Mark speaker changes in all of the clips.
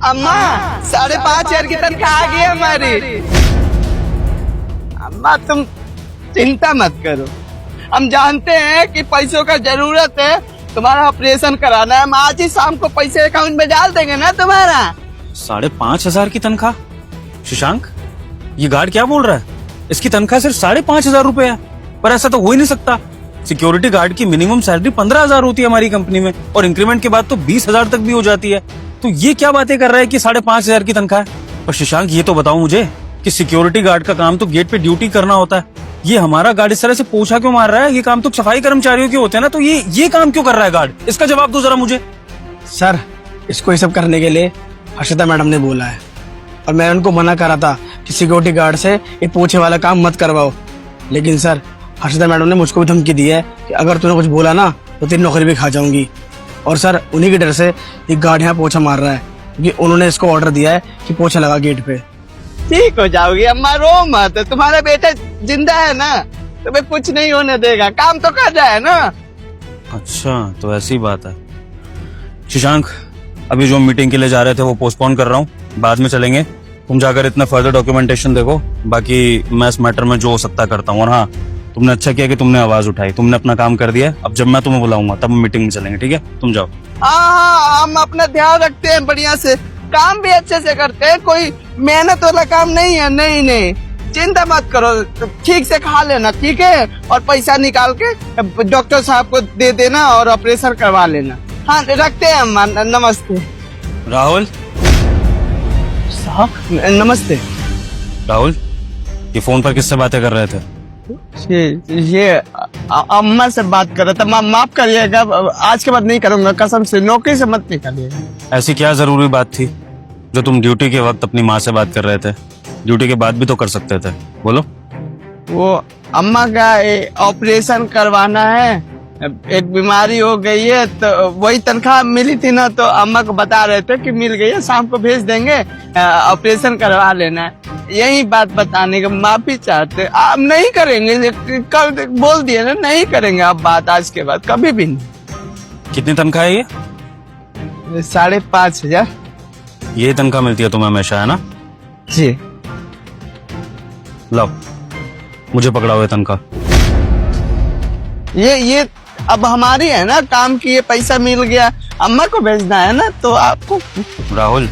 Speaker 1: अम्मा 5,500 की तनख्वाह आ गई हमारी। अम्मा तुम चिंता मत करो, हम जानते हैं कि पैसों का जरूरत है, तुम्हारा ऑपरेशन कराना है। हम आज ही शाम को पैसे अकाउंट में डाल देंगे ना तुम्हारा।
Speaker 2: 5,500 की तनख्वाह? शशांक, ये गार्ड क्या बोल रहा है? इसकी तनख्वाह सिर्फ 5,500 रुपए है। पर ऐसा तो हो ही नहीं सकता। सिक्योरिटी गार्ड की मिनिमम सैलरी 15,000 होती है हमारी कंपनी में, और इंक्रीमेंट के बाद तो 20,000 तक भी हो जाती है। तो ये क्या बातें कर रहा है कि 5,500 की तनख्वाह है? पर शशांक, ये तो बताओ मुझे कि सिक्योरिटी गार्ड का काम तो गेट पे ड्यूटी करना होता है। ये हमारा गार्ड इस तरह से पोछा क्यों मार रहा है? ये काम तो सफाई कर्मचारियों के होते हैं ना, तो ये काम क्यों कर रहा है गार्ड? इसका जवाब दो जरा मुझे।
Speaker 3: सर, इसको ये सब करने के लिए हर्षिता मैडम ने बोला है, और मैं उनको मना करा था कि सिक्योरिटी गार्ड से ये पोछे वाला काम मत करवाओ। लेकिन सर, हर्षिता मैडम ने मुझको भी धमकी दी है कि अगर तूने कुछ बोला ना तो तेरी नौकरी भी खा जाऊंगी। और सर, उन्हीं के डर से ये गार्ड यहाँ पोछा मार रहा है, क्योंकि उन्होंने इसको ऑर्डर दिया है कि पोछा लगा गेट पे।
Speaker 1: ठीक हो जाओगी अम्मा, रो मत। तुम्हारा बेटा जिंदा है ना, तुम्हें कुछ नहीं होने देगा। काम तो कर रहा है ना।
Speaker 2: अच्छा, तो ऐसी बात है। शशांक, अभी जो मीटिंग के लिए जा रहे थे वो पोस्टपोन कर रहा हूँ, बाद में चलेंगे। तुम जाकर इतना फर्दर डॉक्यूमेंटेशन देखो, बाकी मैं इस मैटर में जो हो सकता करता हूँ। और हाँ, तुमने अच्छा किया कि तुमने आवाज उठाई, तुमने अपना काम कर दिया। अब जब मैं तुम्हें बुलाऊंगा तब मीटिंग में चलेंगे, ठीक है? तुम जाओ।
Speaker 1: हाँ, हम अपना ध्यान रखते हैं बढ़िया से, काम भी अच्छे से करते हैं। कोई मेहनत वाला काम नहीं है। नहीं, चिंता मत करो, ठीक से खा लेना, ठीक है? और पैसा निकाल के डॉक्टर साहब को दे देना और ऑपरेशन करवा लेना। हाँ, रखते हैं अम्मा। नमस्ते
Speaker 2: राहुल।
Speaker 1: साहब नमस्ते।
Speaker 2: राहुल, ये फोन पर किससे बातें कर रहे थे?
Speaker 1: ये अम्मा से बात कर रहा था। माफ करिएगा, आज के बाद नहीं करूंगा, कसम से। नौकरी से मत निकालिएगा।
Speaker 2: ऐसी क्या जरूरी बात थी जो तुम ड्यूटी के वक्त अपनी माँ से बात कर रहे थे? ड्यूटी के बाद भी तो कर सकते थे, बोलो।
Speaker 1: वो अम्मा का ऑपरेशन करवाना है, एक बीमारी हो गई है, तो वही तनख्वाह मिली थी ना, तो अम्मा को बता रहे थे कि मिल गई है, शाम को भेज देंगे, ऑपरेशन करवा लेना है। यही बात बताने का, माफी चाहते। आप नहीं करेंगे, कल बोल दिए ना, नहीं करेंगे आप बात आज के बाद, कभी भी नहीं।
Speaker 2: कितनी तनख्वाह है ये?
Speaker 1: 5,500।
Speaker 2: ये तनख्वाह मिलती है तुम्हें हमेशा, है ना?
Speaker 1: जी।
Speaker 2: लो, मुझे पकड़ाओ ये तनख्वाह।
Speaker 1: ये अब हमारी है ना, काम की। ये पैसा मिल गया, अम्मा को भेजना है ना, तो आपको।
Speaker 2: राहुल,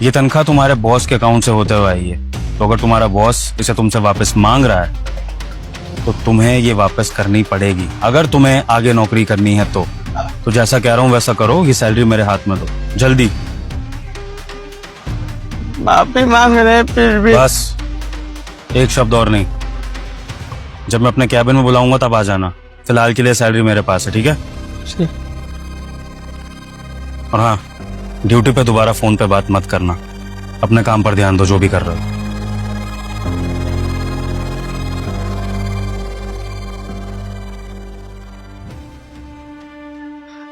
Speaker 2: ये तनख्वाह तुम्हारे बॉस के अकाउंट से होते हुए आई है, तो अगर तुम्हारा बॉस इसे तुमसे वापस मांग रहा है तो तुम्हें ये वापस करनी पड़ेगी। अगर तुम्हें आगे नौकरी करनी है तो जैसा कह रहा हूँ वैसा करो। ये सैलरी मेरे हाथ में दो, जल्दी।
Speaker 1: माफी मांग रहे फिर भी। बस,
Speaker 2: एक शब्द और नहीं। जब मैं अपने कैबिन में बुलाऊंगा तब आ जाना। फिलहाल के लिए सैलरी मेरे पास है, ठीक है? और हाँ, ड्यूटी पे दोबारा फोन पे बात मत करना। अपने काम पर ध्यान दो, जो भी कर रहे हो।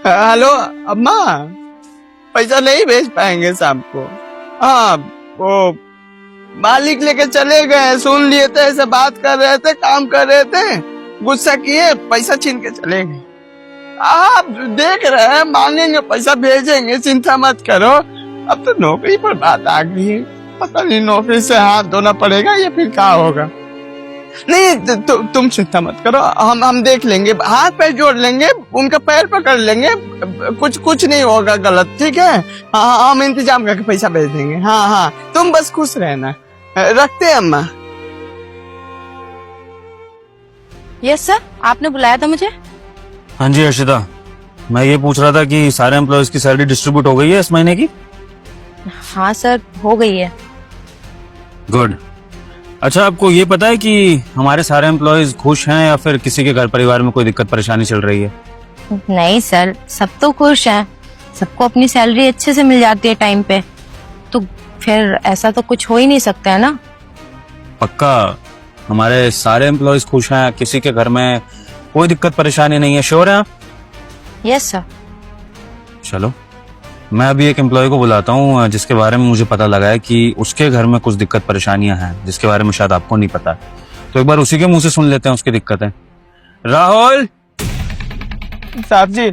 Speaker 1: हेलो अम्मा, पैसा नहीं भेज पाएंगे शाम को। हाँ, वो मालिक लेके चले गए, सुन लिए थे, ऐसे बात कर रहे थे, काम कर रहे थे, गुस्सा किए, पैसा छीन के चले गए। आप देख रहे हैं, मांगेंगे पैसा भेजेंगे, चिंता मत करो। अब तो नौकरी पर बात आ गई, पता नहीं नौकरी से हाथ धोना पड़ेगा या फिर क्या होगा। नहीं, तुम चिंता मत करो, हम देख लेंगे, हाथ पैर जोड़ लेंगे, उनका पैर पकड़ लेंगे, कुछ नहीं होगा गलत, ठीक है? हाँ, हम इंतजाम करके पैसा भेज देंगे। हाँ, तुम बस खुश रहना। रखते हैं अम्मा।
Speaker 4: यस सर, आपने बुलाया था मुझे?
Speaker 2: हाँ जी हर्षिता, मैं ये पूछ रहा था कि सारे एम्प्लॉयज की सैलरी डिस्ट्रीब्यूट हो गई है इस महीने की?
Speaker 4: हाँ सर, हो गई है।
Speaker 2: गुड। अच्छा, आपको ये पता है कि हमारे सारे एम्प्लॉयज खुश हैं या फिर किसी के घर परिवार में कोई दिक्कत परेशानी चल रही है?
Speaker 4: नहीं सर, सब तो खुश हैं, सबको अपनी सैलरी अच्छे से मिल जाती है टाइम पे, तो फिर ऐसा तो कुछ हो ही नहीं सकता है ना?
Speaker 2: पक्का हमारे सारे एम्प्लॉयज खुश हैं, किसी के घर में कोई दिक्कत परेशानी नहीं है? श्योर है आप?
Speaker 4: Yes sir.
Speaker 2: चलो, मैं अभी एक एम्प्लॉय को बुलाता हूँ जिसके बारे में मुझे पता लगा है कि उसके घर में कुछ दिक्कत परेशानियां हैं, जिसके बारे में शायद आपको नहीं पता। तो एक बार उसी के मुंह से सुन लेते हैं उसकी दिक्कतें। राहुल,
Speaker 1: साहब जी,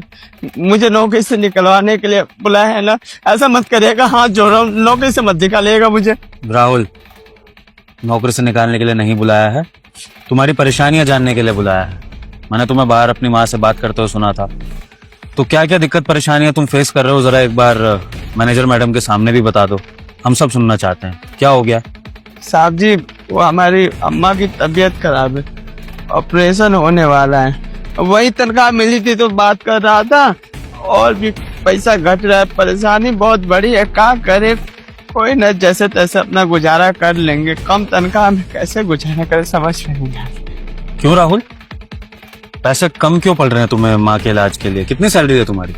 Speaker 1: मुझे नौकरी से निकलवाने के लिए बुलाया है ना, ऐसा मत करिएगा, हाथ जोड़ रहा हूँ, नौकरी से मत निकालिएगा मुझे।
Speaker 2: राहुल, नौकरी से निकालने के लिए नहीं बुलाया है, तुम्हारी परेशानियां जानने के लिए बुलाया है। मैंने तुम्हें बाहर अपनी माँ से बात करते हुए सुना था, तो क्या क्या दिक्कत परेशानियां तुम फेस कर रहे हो, जरा एक बार मैनेजर मैडम के सामने भी बता दो, हम सब सुनना चाहते हैं। क्या हो गया?
Speaker 1: साहब जी, वो हमारी अम्मा की तबीयत खराब है, ऑपरेशन होने वाला है, वही तनख्वाह मिली थी तो बात कर रहा था, और भी पैसा घट रहा है, परेशानी बहुत बड़ी है, क्या करे, कोई न जैसे तैसे अपना गुजारा कर लेंगे, कम तनख्वाह में कैसे गुजारा करे समझ नहीं आ रहा।
Speaker 2: क्यों राहुल, पैसे कम क्यों पड़ रहे हैं तुम्हें माँ के इलाज के लिए? कितनी सैलरी है तुम्हारी?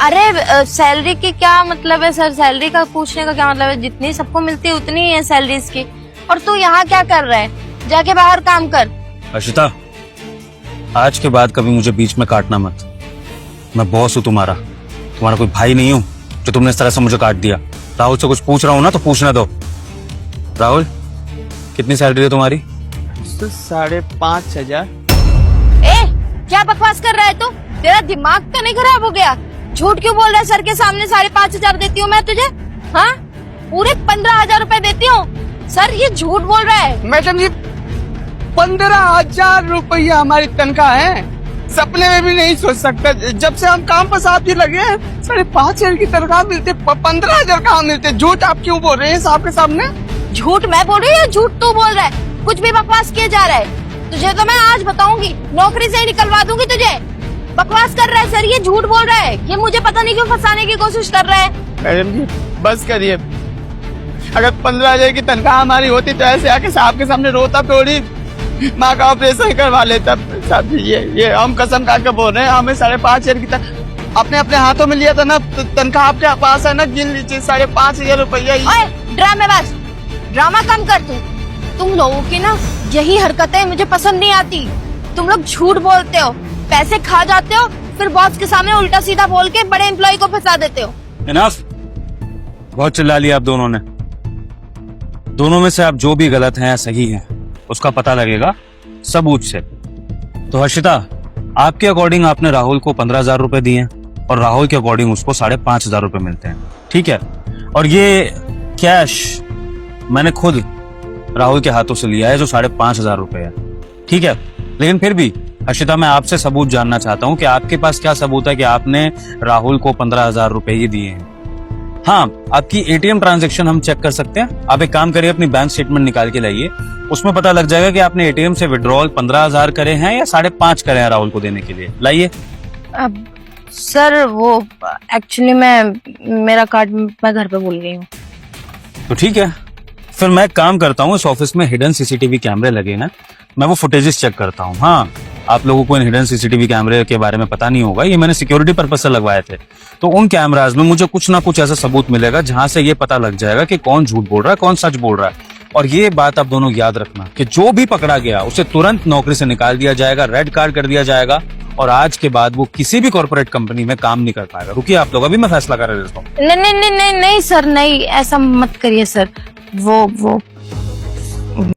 Speaker 4: अरे सैलरी की क्या मतलब है सर, सैलरी का पूछने का क्या मतलब है, जितनी सबको मिलती है उतनी ही है सैलरी इसकी। और तू यहाँ क्या कर रहा है, जाके बाहर काम कर।
Speaker 2: हर्षिता, आज के बाद कभी मुझे बीच में काटना मत, मैं बॉस हूँ तुम्हारा कोई भाई नहीं हूँ जो तुमने इस तरह से मुझे काट दिया। राहुल से कुछ पूछ रहा हूँ ना तो पूछने दो। राहुल, कितनी सैलरी है तुम्हारी?
Speaker 1: 5,500।
Speaker 4: ए, क्या बकवास कर रहा है तू? तेरा दिमाग तो नहीं खराब हो गया? झूठ क्यों बोल रहा है? सर के सामने 5,500 देती हूँ मैं तुझे, हाँ? पूरे 15,000 रुपए देती हूँ। सर ये झूठ बोल रहा है।
Speaker 1: मैडम जी, 15,000 रुपया हमारी तनख्वाह है, सपने में भी नहीं सोच सकता। जब से हम काम पर साथ ही लगे हैं, 5,500 की तनख्वाह मिलती, 15,000 कहाँ मिलते? झूठ आप क्यों बोल रहे हैं साहब के सामने?
Speaker 4: झूठ मैं बोल रही हूँ या झूठ तू बोल रहा है? कुछ भी बकवास किया जा रहा है। तुझे तो मैं आज बताऊंगी, नौकरी से ही निकलवा दूंगी तुझे। बकवास कर रहा है सर, ये झूठ बोल रहा है, ये मुझे पता नहीं क्यों फंसाने की कोशिश कर रहा है।
Speaker 1: मैडम जी बस करिए, अगर 15,000 की तनख्वाह हमारी होती तो ऐसे आके साहब के सामने रोता थोड़ी, माँ का ऑपरेशन करवा लेता। साहब जी ये हम कसम खा के बोल रहे हैं, हमें 5,500 की अपने अपने हाथों में लिया था ना, तनख्वाह आपके पास है ना, गिन लीजिए 5,500 रुपया।
Speaker 4: ड्रामेबाज, ड्रामा कम कर तू। तुम लोगों की ना यही हरकतें मुझे पसंद नहीं आती। तुम लोग झूठ बोलते हो, पैसे खा जाते हो, फिर बॉस के सामने उल्टा सीधा बोल के बड़े एम्प्लॉय को फंसा देते हो।
Speaker 2: इनफ, बहुत चिल्ला लिया आप दोनों ने। दोनों में से आप जो भी गलत हैं या सही हैं, उसका पता लगेगा सबूत से। तो हर्षिता, आपके अकॉर्डिंग आपने राहुल को 15,000 रुपए दिए और राहुल के अकॉर्डिंग उसको 5,500 रुपए मिलते हैं, ठीक है? और ये कैश मैंने खुद राहुल के हाथों से लिया है जो 5,500 रुपए है, ठीक है? लेकिन फिर भी हर्षिता, मैं आपसे सबूत जानना चाहता हूँ कि आपके पास क्या सबूत है कि आपने राहुल को 15,000 रुपए ही दिए हैं? हाँ, आपकी एटीएम ट्रांजैक्शन हम चेक कर सकते हैं। आप एक काम करिए, अपनी बैंक स्टेटमेंट निकाल के लाइए, उसमें पता लग जाएगा कि आपने एटीएम से विड्रॉल 15,000 करे हैं या 5,500 करे हैं राहुल को देने के लिए। लाइए।
Speaker 4: अब सर वो एक्चुअली मेरा कार्ड मैं घर पे भूल गई हूँ।
Speaker 2: तो ठीक है, फिर मैं एक काम करता हूँ, इस ऑफिस में हिडन सीसीटीवी कैमरे लगे हैं, मैं वो फुटेजेस चेक करता हूँ। हाँ, आप लोगों को इन हिडन सीसीटीवी कैमरे के बारे में पता नहीं होगा, ये मैंने सिक्योरिटी पर्पज से लगवाए थे। तो उन कैमराज में मुझे कुछ ना कुछ ऐसा सबूत मिलेगा जहां से ये पता लग जाएगा कि कौन झूठ बोल रहा है, कौन सच बोल रहा है। और ये बात आप दोनों याद रखना कि जो भी पकड़ा गया उसे तुरंत नौकरी से निकाल दिया जाएगा, रेड कार्ड कर दिया जाएगा, और आज के बाद वो किसी भी कॉर्पोरेट कंपनी में काम नहीं कर पाएगा। रुकिए आप लोग, अभी मैं फैसला कर देता हूँ।
Speaker 4: नहीं सर, नहीं, ऐसा मत करिए सर। वो